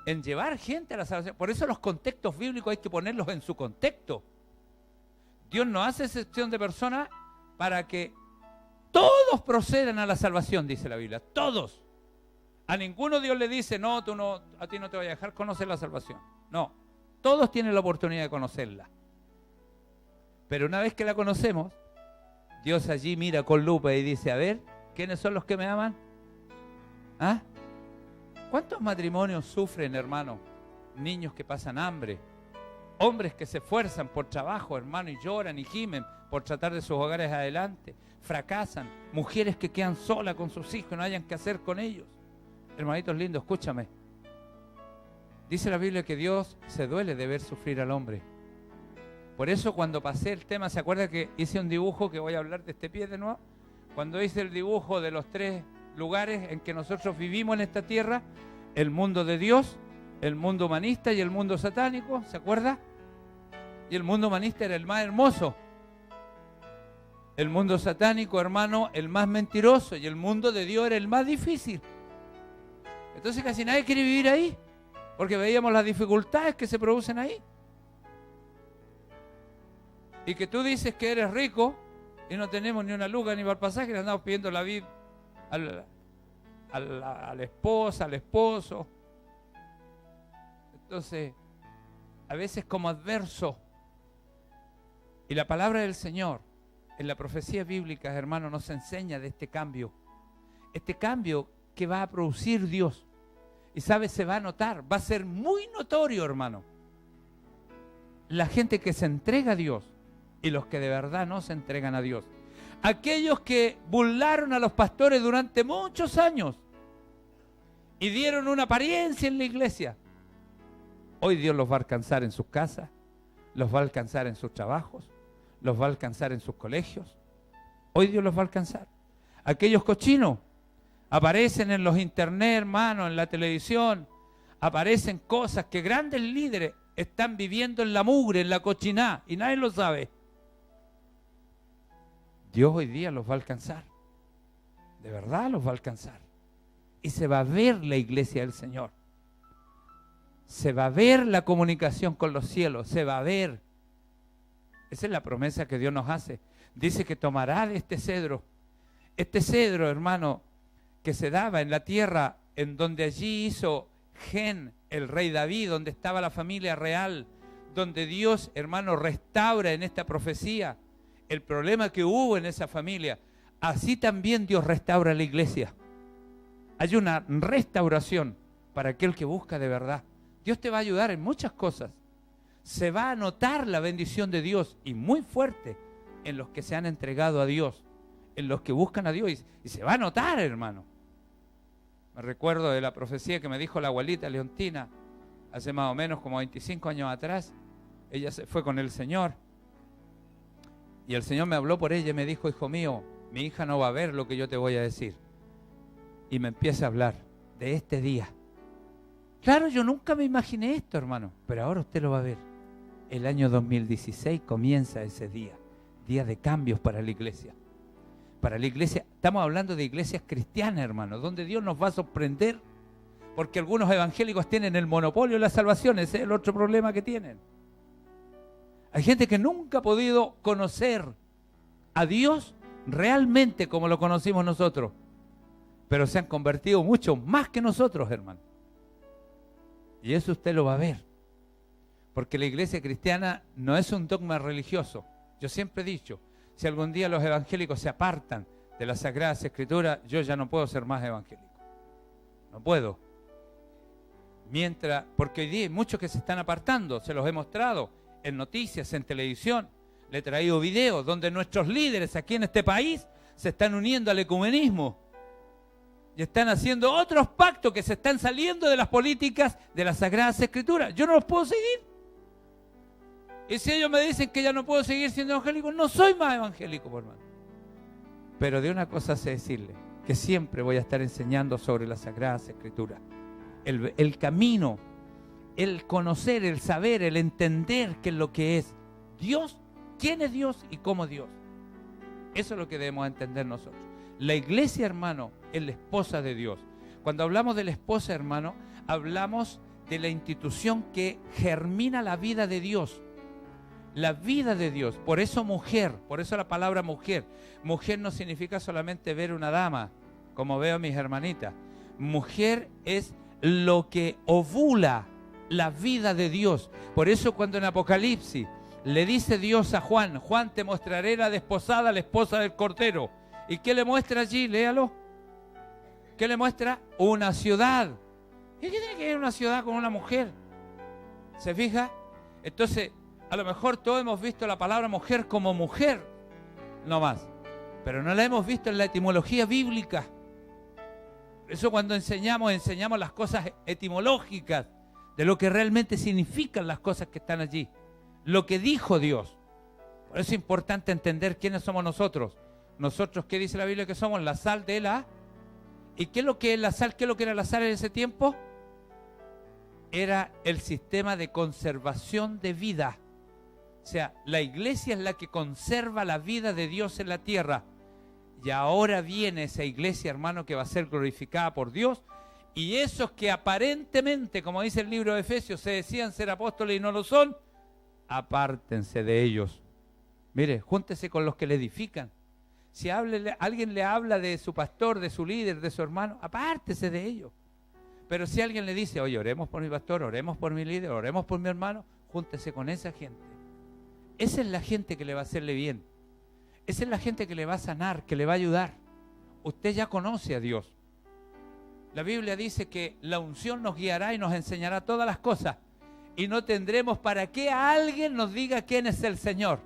S1: en llevar gente a la salvación. Por eso los contextos bíblicos hay que ponerlos en su contexto. Dios no hace excepción de personas para que todos procedan a la salvación, dice la Biblia, todos. A ninguno Dios le dice, no, a ti no te voy a dejar conocer la salvación. No, todos tienen la oportunidad de conocerla. Pero una vez que la conocemos, Dios allí mira con lupa y dice, a ver, ¿quiénes son los que me aman? ¿Ah? ¿Cuántos matrimonios sufren, hermano? Niños que pasan hambre, hombres que se esfuerzan por trabajo, hermano, y lloran y gimen por tratar de sus hogares adelante, fracasan, mujeres que quedan solas con sus hijos y no hayan qué hacer con ellos. Hermanitos lindos, escúchame. Dice la Biblia que Dios se duele de ver sufrir al hombre. Por eso cuando pasé el tema, ¿se acuerda que hice un dibujo que voy a hablar de este pie de nuevo? Cuando hice el dibujo de los 3 lugares en que nosotros vivimos en esta tierra, el mundo de Dios, el mundo humanista y el mundo satánico, ¿se acuerda? Y el mundo humanista era el más hermoso. El mundo satánico, hermano, el más mentiroso, y el mundo de Dios era el más difícil. Entonces casi nadie quiere vivir ahí, porque veíamos las dificultades que se producen ahí. Y que tú dices que eres rico y no tenemos ni una luca ni para el pasaje, le andamos pidiendo la vida a la esposa, al esposo. Entonces, a veces como adverso. Y la palabra del Señor, en la profecía bíblica, hermano, nos enseña de este cambio. Este cambio que va a producir Dios. Y sabe, se va a notar, va a ser muy notorio, hermano. La gente que se entrega a Dios y los que de verdad no se entregan a Dios. Aquellos que burlaron a los pastores durante muchos años y dieron una apariencia en la iglesia. Hoy Dios los va a alcanzar en sus casas, los va a alcanzar en sus trabajos, los va a alcanzar en sus colegios. Hoy Dios los va a alcanzar. Aquellos cochinos aparecen en los internet, hermano, en la televisión, aparecen cosas que grandes líderes están viviendo en la mugre, en la cochiná, y nadie lo sabe. Dios hoy día los va a alcanzar. De verdad los va a alcanzar. Y se va a ver la iglesia del Señor. Se va a ver la comunicación con los cielos. Se va a ver. Esa es la promesa que Dios nos hace. Dice que tomará de este cedro. Este cedro, hermano, que se daba en la tierra en donde allí hizo Gen, el rey David, donde estaba la familia real, donde Dios, hermano, restaura en esta profecía el problema que hubo en esa familia. Así también Dios restaura la iglesia. Hay una restauración para aquel que busca de verdad. Dios te va a ayudar en muchas cosas. se va a notar la bendición de Dios, y muy fuerte, en los que se han entregado a Dios, en los que buscan a Dios, y se va a notar, hermano. Me recuerdo de la profecía que me dijo la abuelita Leontina, hace más o menos como 25 años atrás. Ella se fue con el Señor, y el Señor me habló por ella y me dijo: hijo mío, mi hija no va a ver lo que yo te voy a decir. Y me empieza a hablar de este día. Claro, yo nunca me imaginé esto, hermano, pero ahora usted lo va a ver. El año 2016 comienza ese día, día de cambios para la iglesia. Para la iglesia, estamos hablando de iglesias cristianas, hermano, donde Dios nos va a sorprender, porque algunos evangélicos tienen el monopolio de la salvación. Ese es el otro problema que tienen. Hay gente que nunca ha podido conocer a Dios realmente como lo conocimos nosotros, pero se han convertido mucho más que nosotros, hermano. Y eso usted lo va a ver, porque la iglesia cristiana no es un dogma religioso. Yo siempre he dicho, si algún día los evangélicos se apartan de las Sagradas Escrituras, yo ya no puedo ser más evangélico. No puedo. Porque hoy día hay muchos que se están apartando, se los he mostrado en noticias, en televisión. Le he traído videos donde nuestros líderes aquí en este país se están uniendo al ecumenismo y están haciendo otros pactos que se están saliendo de las políticas de las Sagradas Escrituras. Yo no los puedo seguir. Y si ellos me dicen que ya no puedo seguir siendo evangélico, no soy más evangélico, por hermano. Pero de una cosa sé decirle, que siempre voy a estar enseñando sobre las Sagradas Escrituras. El camino, el conocer, el saber, el entender qué es lo que es Dios, quién es Dios y cómo Dios. Eso es lo que debemos entender nosotros. La iglesia, hermano, es la esposa de Dios. Cuando hablamos de la esposa, hermano, hablamos de la institución que germina la vida de Dios. La vida de Dios. Por eso mujer, por eso la palabra mujer. Mujer no significa solamente ver una dama, como veo a mis hermanitas. Mujer es lo que ovula la vida de Dios. Por eso cuando en Apocalipsis le dice Dios a Juan: Juan, te mostraré la desposada, la esposa del Cordero. ¿Y qué le muestra allí? Léalo. ¿Qué le muestra? Una ciudad. ¿Y qué tiene que ver una ciudad con una mujer? ¿Se fija? Entonces, a lo mejor todos hemos visto la palabra mujer como mujer, no más. Pero no la hemos visto en la etimología bíblica. Por eso cuando enseñamos las cosas etimológicas de lo que realmente significan las cosas que están allí. Lo que dijo Dios. Por eso es importante entender quiénes somos nosotros. Nosotros, ¿qué dice la Biblia que somos? La sal de la... ¿Y qué es lo que es la sal? ¿Qué es lo que era la sal en ese tiempo? Era el sistema de conservación de vida. O sea, la iglesia es la que conserva la vida de Dios en la tierra. Y ahora viene esa iglesia, hermano, que va a ser glorificada por Dios. Y esos que aparentemente, como dice el libro de Efesios, se decían ser apóstoles y no lo son, apártense de ellos. Mire, júntese con los que le edifican. Si alguien le habla de su pastor, de su líder, de su hermano, apártese de ellos. Pero si alguien le dice: oye, oremos por mi pastor, oremos por mi líder, oremos por mi hermano, júntese con esa gente. Esa es la gente que le va a hacerle bien. Esa es la gente que le va a sanar, que le va a ayudar. Usted ya conoce a Dios. La Biblia dice que la unción nos guiará y nos enseñará todas las cosas. Y no tendremos para qué a alguien nos diga quién es el Señor.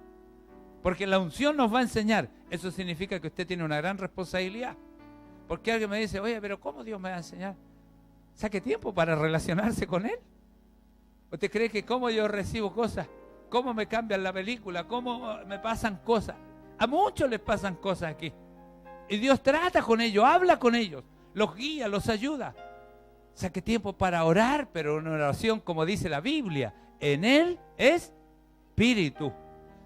S1: Porque la unción nos va a enseñar. Eso significa que usted tiene una gran responsabilidad. Porque alguien me dice: oye, pero ¿cómo Dios me va a enseñar? Saque tiempo para relacionarse con Él. ¿Usted cree que cómo yo recibo cosas? ¿Cómo me cambian la película? ¿Cómo me pasan cosas? A muchos les pasan cosas aquí. Y Dios trata con ellos, habla con ellos, los guía, los ayuda. Saque tiempo para orar, pero una oración, como dice la Biblia, en Él es espíritu.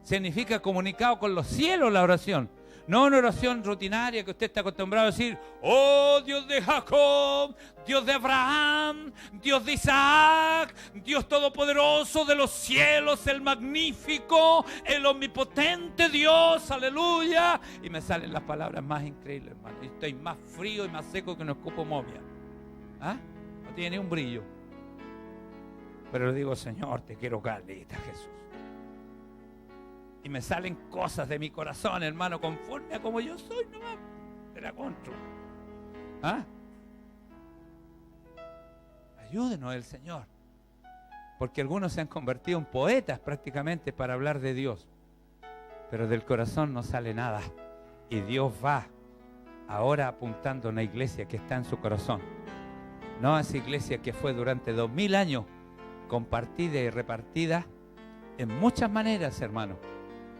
S1: Significa comunicado con los cielos la oración. No una oración rutinaria que usted está acostumbrado a decir: oh Dios de Jacob, Dios de Abraham, Dios de Isaac, Dios todopoderoso de los cielos, el magnífico, el omnipotente Dios, aleluya. Y me salen las palabras más increíbles, hermano. Y estoy más frío y más seco que un escupo momia. ¿Ah? No tiene ni un brillo. Pero le digo: Señor, te quiero caleta, Jesús. Y me salen cosas de mi corazón, hermano, conforme a como yo soy, nomás. Te la controlo. ¿Ah? Ayúdenos el Señor. porque algunos se han convertido en poetas prácticamente para hablar de Dios, pero del corazón no sale nada. Y Dios va ahora apuntando a una iglesia que está en su corazón, no a esa iglesia que fue durante 2000 años compartida y repartida en muchas maneras, hermano.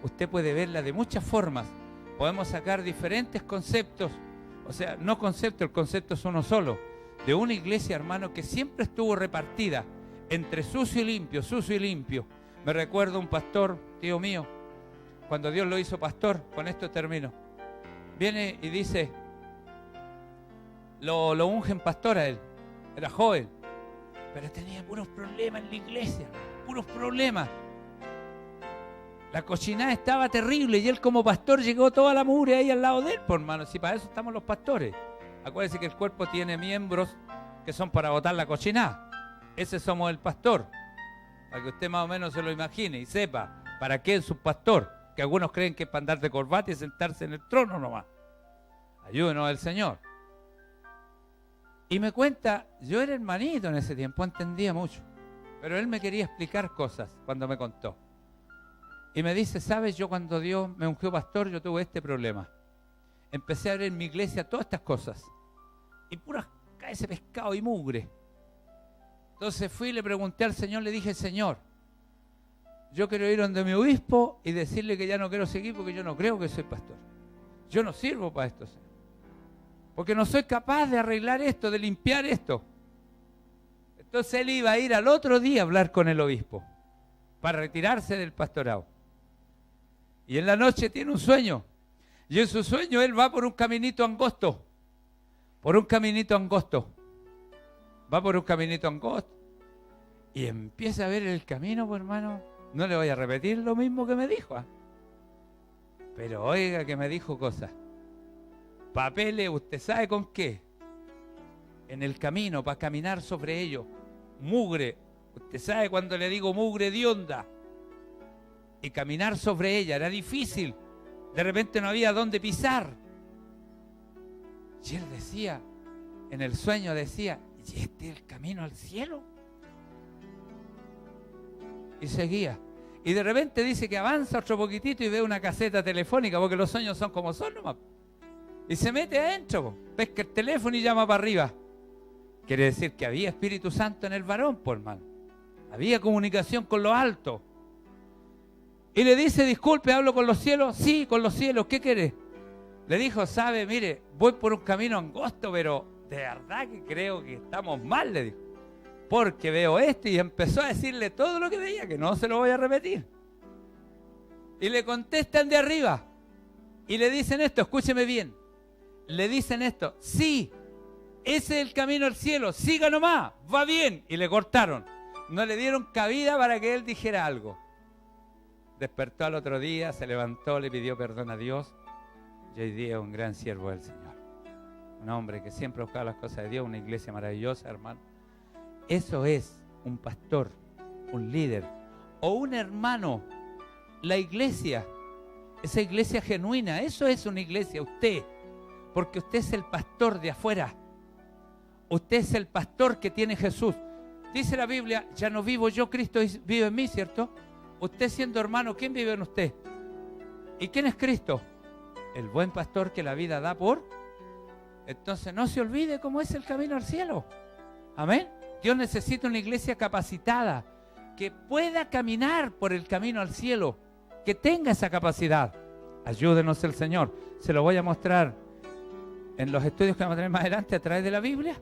S1: Usted puede verla de muchas formas. Podemos sacar diferentes conceptos, o sea, no concepto, el concepto es uno solo, de una iglesia, hermano, que siempre estuvo repartida entre sucio y limpio, sucio y limpio. Me recuerdo un pastor, tío mío, cuando Dios lo hizo pastor, con esto termino, viene y dice, lo ungen pastor a él, era joven, pero tenía puros problemas en la iglesia, puros problemas. La cochinada estaba terrible y él como pastor llegó toda la mugre ahí al lado de él, por hermano. Si para eso estamos los pastores. Acuérdense que el cuerpo tiene miembros que son para botar la cochinada. Ese somos el pastor. Para que usted más o menos se lo imagine y sepa para qué es un pastor. Que algunos creen que es para andar de corbata y sentarse en el trono nomás. Ayúdenos el Señor. Y me cuenta, yo era hermanito en ese tiempo, entendía mucho. Pero él me quería explicar cosas cuando me contó. Y me dice, ¿sabes? Yo cuando Dios me ungió pastor, yo tuve este problema. Empecé a ver en mi iglesia todas estas cosas. Y puras cae ese pescado y mugre. Entonces fui y le pregunté al Señor, le dije, Señor, yo quiero ir donde mi obispo y decirle que ya no quiero seguir porque yo no creo que soy pastor. Yo no sirvo para esto, Señor. Porque no soy capaz de arreglar esto, de limpiar esto. Entonces él iba a ir al otro día a hablar con el obispo para retirarse del pastorado. Y en la noche tiene un sueño. Y en su sueño él va por un caminito angosto. Por un caminito angosto. Va por un caminito angosto. Y empieza a ver el camino, pues hermano. No le voy a repetir lo mismo que me dijo. Pero oiga que me dijo cosas. Papeles, ¿usted sabe con qué? En el camino, para caminar sobre ellos. Mugre. Usted sabe cuando le digo mugre de onda. Y caminar sobre ella era difícil. De repente no había dónde pisar. Y él decía, en el sueño decía, ¿y este es el camino al cielo? Y seguía. Y de repente dice que avanza otro poquitito y ve una caseta telefónica, porque los sueños son como son nomás. Y se mete adentro, pesca el teléfono y llama para arriba. Quiere decir que había Espíritu Santo en el varón, por hermano. Había comunicación con lo alto. Y le dice, disculpe, ¿hablo con los cielos? Sí, con los cielos, ¿qué quiere? Le dijo, sabe, mire, voy por un camino angosto, pero de verdad que creo que estamos mal, le dijo. Porque veo esto, y empezó a decirle todo lo que veía, que no se lo voy a repetir. Y le contestan de arriba, y le dicen esto, escúcheme bien. Le dicen esto, sí, ese es el camino al cielo, siga nomás, va bien. Y le cortaron. No le dieron cabida para que él dijera algo. Despertó al otro día, se levantó, le pidió perdón a Dios. Y hoy día es un gran siervo del Señor. Un hombre que siempre buscaba las cosas de Dios, una iglesia maravillosa, hermano. Eso es un pastor, un líder o un hermano. La iglesia, esa iglesia genuina, eso es una iglesia, usted. Porque usted es el pastor de afuera. Usted es el pastor que tiene Jesús. Dice la Biblia, ya no vivo yo, Cristo vive en mí, ¿cierto? Usted siendo hermano, ¿quién vive en usted? ¿Y quién es Cristo? El buen pastor que la vida da por. Entonces no se olvide cómo es el camino al cielo. Amén. Dios necesita una iglesia capacitada, que pueda caminar por el camino al cielo, que tenga esa capacidad. Ayúdenos el Señor. Se lo voy a mostrar en los estudios que vamos a tener más adelante a través de la Biblia.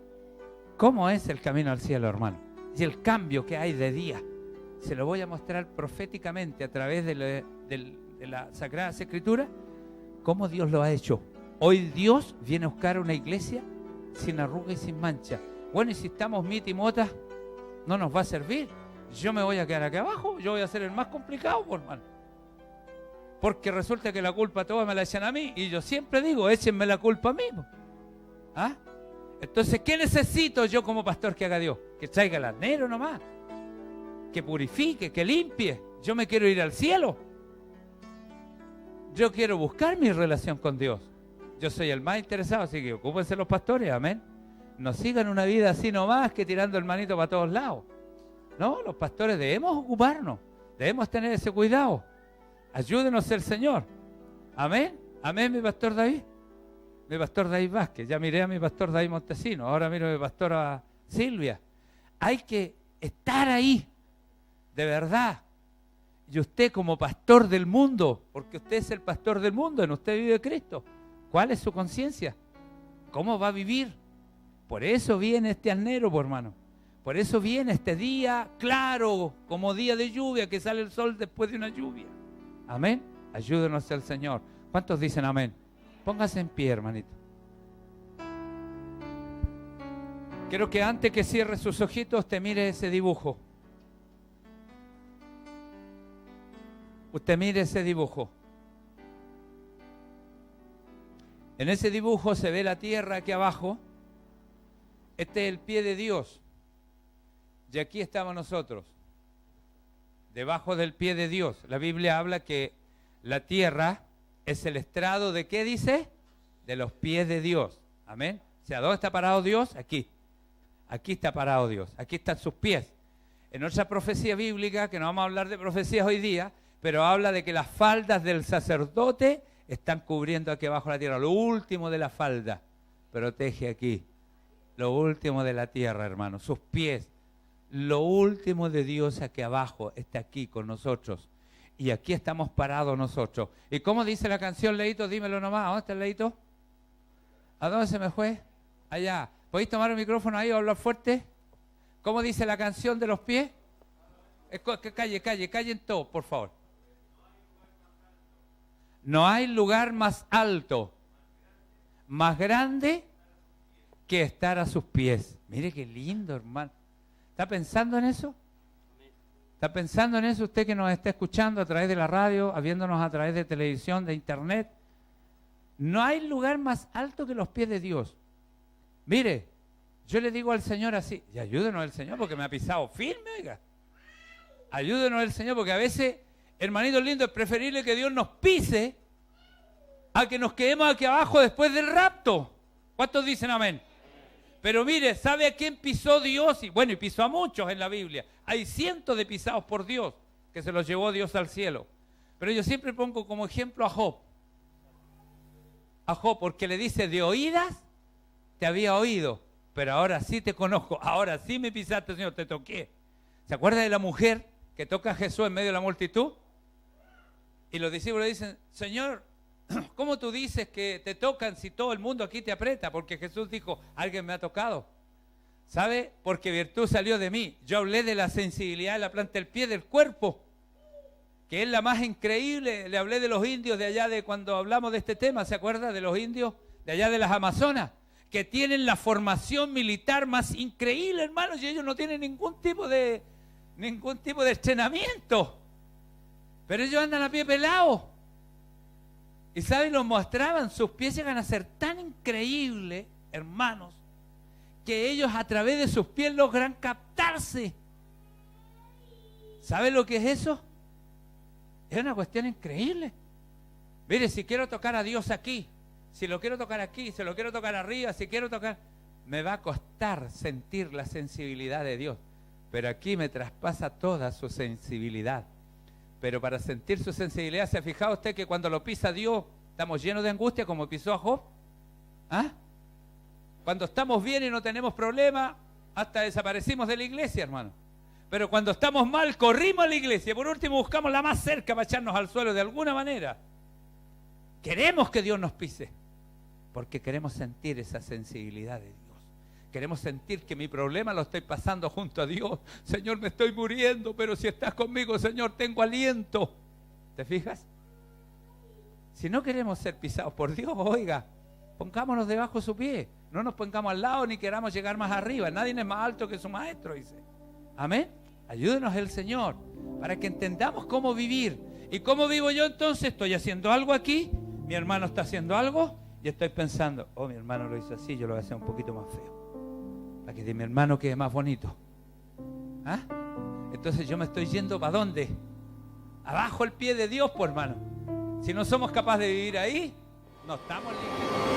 S1: ¿Cómo es el camino al cielo, hermano? Y el cambio que hay de día. Se lo voy a mostrar proféticamente a través de la Sagrada Escritura, cómo Dios lo ha hecho. Hoy Dios viene a buscar una iglesia sin arruga y sin mancha. Bueno, y si estamos mit y mota, no nos va a servir. Yo me voy a quedar aquí abajo, yo voy a ser el más complicado, por hermano. Porque resulta que la culpa toda me la echan a mí, y yo siempre digo, échenme la culpa a mí. ¿Ah? Entonces, ¿qué necesito yo como pastor que haga Dios? Que traiga el arnero nomás, que purifique, que limpie. Yo me quiero ir al cielo. Yo quiero buscar mi relación con Dios. Yo soy el más interesado, así que ocúpense los pastores, amén. No sigan una vida así nomás que tirando el manito para todos lados. No, los pastores debemos ocuparnos, debemos tener ese cuidado. Ayúdenos el Señor. Amén. Amén, mi pastor David. Mi pastor David Vázquez. Ya miré a mi pastor David Montesino. Ahora miro a mi pastora Silvia. Hay que estar ahí, de verdad. Y usted como pastor del mundo, porque usted es el pastor del mundo, en usted vive Cristo. ¿Cuál es su conciencia? ¿Cómo va a vivir? Por eso viene este alnero, por hermano. Por eso viene este día claro, como día de lluvia, que sale el sol después de una lluvia. Amén. Ayúdenos el Señor. ¿Cuántos dicen amén? Póngase en pie, hermanito. Quiero que antes que cierre sus ojitos, te mire ese dibujo. Usted mire ese dibujo. En ese dibujo se ve la tierra aquí abajo. Este es el pie de Dios. Y aquí estamos nosotros, debajo del pie de Dios. La Biblia habla que la tierra es el estrado de ¿qué dice? De los pies de Dios. Amén. O sea, ¿dónde está parado Dios? Aquí. Aquí está parado Dios. Aquí están sus pies. En otra profecía bíblica, que no vamos a hablar de profecías hoy día, pero habla de que las faldas del sacerdote están cubriendo aquí abajo la tierra. Lo último de la falda protege aquí. Lo último de la tierra, hermano. Sus pies. Lo último de Dios aquí abajo está aquí con nosotros. Y aquí estamos parados nosotros. ¿Y cómo dice la canción, Leito? Dímelo nomás. ¿A dónde está el Leito? ¿A dónde se me fue? Allá. ¿Podéis tomar el micrófono ahí o hablar fuerte? ¿Cómo dice la canción de los pies? Callen todos, por favor. No hay lugar más alto, más grande que estar a sus pies. Mire qué lindo, hermano. ¿Está pensando en eso? ¿Está pensando en eso usted que nos está escuchando a través de la radio, viéndonos a través de televisión, de internet? No hay lugar más alto que los pies de Dios. Mire, yo le digo al Señor así, y ayúdenos el Señor porque me ha pisado firme, oiga. Ayúdenos el Señor porque a veces, hermanito lindo, es preferible que Dios nos pise a que nos quedemos aquí abajo después del rapto. ¿Cuántos dicen amén? Pero mire, ¿sabe a quién pisó Dios? Y bueno, y pisó a muchos en la Biblia. Hay cientos de pisados por Dios, que se los llevó Dios al cielo. Pero yo siempre pongo como ejemplo a Job. A Job, porque le dice, de oídas te había oído, pero ahora sí te conozco. Ahora sí me pisaste, Señor, te toqué. ¿Se acuerda de la mujer que toca a Jesús en medio de la multitud? Y los discípulos dicen, Señor, ¿cómo tú dices que te tocan si todo el mundo aquí te aprieta? Porque Jesús dijo, alguien me ha tocado. ¿Sabe? Porque virtud salió de mí. Yo hablé de la sensibilidad de la planta del pie del cuerpo, que es la más increíble. Le hablé de los indios de allá de cuando hablamos de este tema, ¿se acuerda? De los indios de allá de las Amazonas, que tienen la formación militar más increíble, hermanos, y ellos no tienen ningún tipo de entrenamiento. Pero ellos andan a pie pelado. Y ¿saben? Los mostraban, sus pies llegan a ser tan increíbles, hermanos, que ellos a través de sus pies logran captarse. ¿Saben lo que es eso? Es una cuestión increíble. Mire, si quiero tocar a Dios aquí, si lo quiero tocar aquí, si lo quiero tocar arriba, si quiero tocar, me va a costar sentir la sensibilidad de Dios. Pero aquí me traspasa toda su sensibilidad. Pero para sentir su sensibilidad, ¿se ha fijado usted que cuando lo pisa Dios estamos llenos de angustia como pisó a Job? ¿Ah? Cuando estamos bien y no tenemos problemas, hasta desaparecimos de la iglesia, hermano. Pero cuando estamos mal, corrimos a la iglesia. Por último, buscamos la más cerca para echarnos al suelo de alguna manera. Queremos que Dios nos pise, porque queremos sentir esa sensibilidad de Dios. Queremos sentir que mi problema lo estoy pasando junto a Dios. Señor, me estoy muriendo, pero si estás conmigo, Señor, tengo aliento. ¿Te fijas? Si no queremos ser pisados por Dios, oiga, pongámonos debajo de su pie. No nos pongamos al lado ni queramos llegar más arriba. Nadie es más alto que su maestro, dice. Amén. Ayúdenos el Señor para que entendamos cómo vivir. ¿Y cómo vivo yo entonces? Estoy haciendo algo aquí, mi hermano está haciendo algo y estoy pensando, oh, mi hermano lo hizo así, yo lo voy a hacer un poquito más feo. Para que de mi hermano quede más bonito. ¿Ah? Entonces yo me estoy yendo ¿para dónde? Abajo el pie de Dios, pues hermano. Si no somos capaces de vivir ahí, no estamos libres.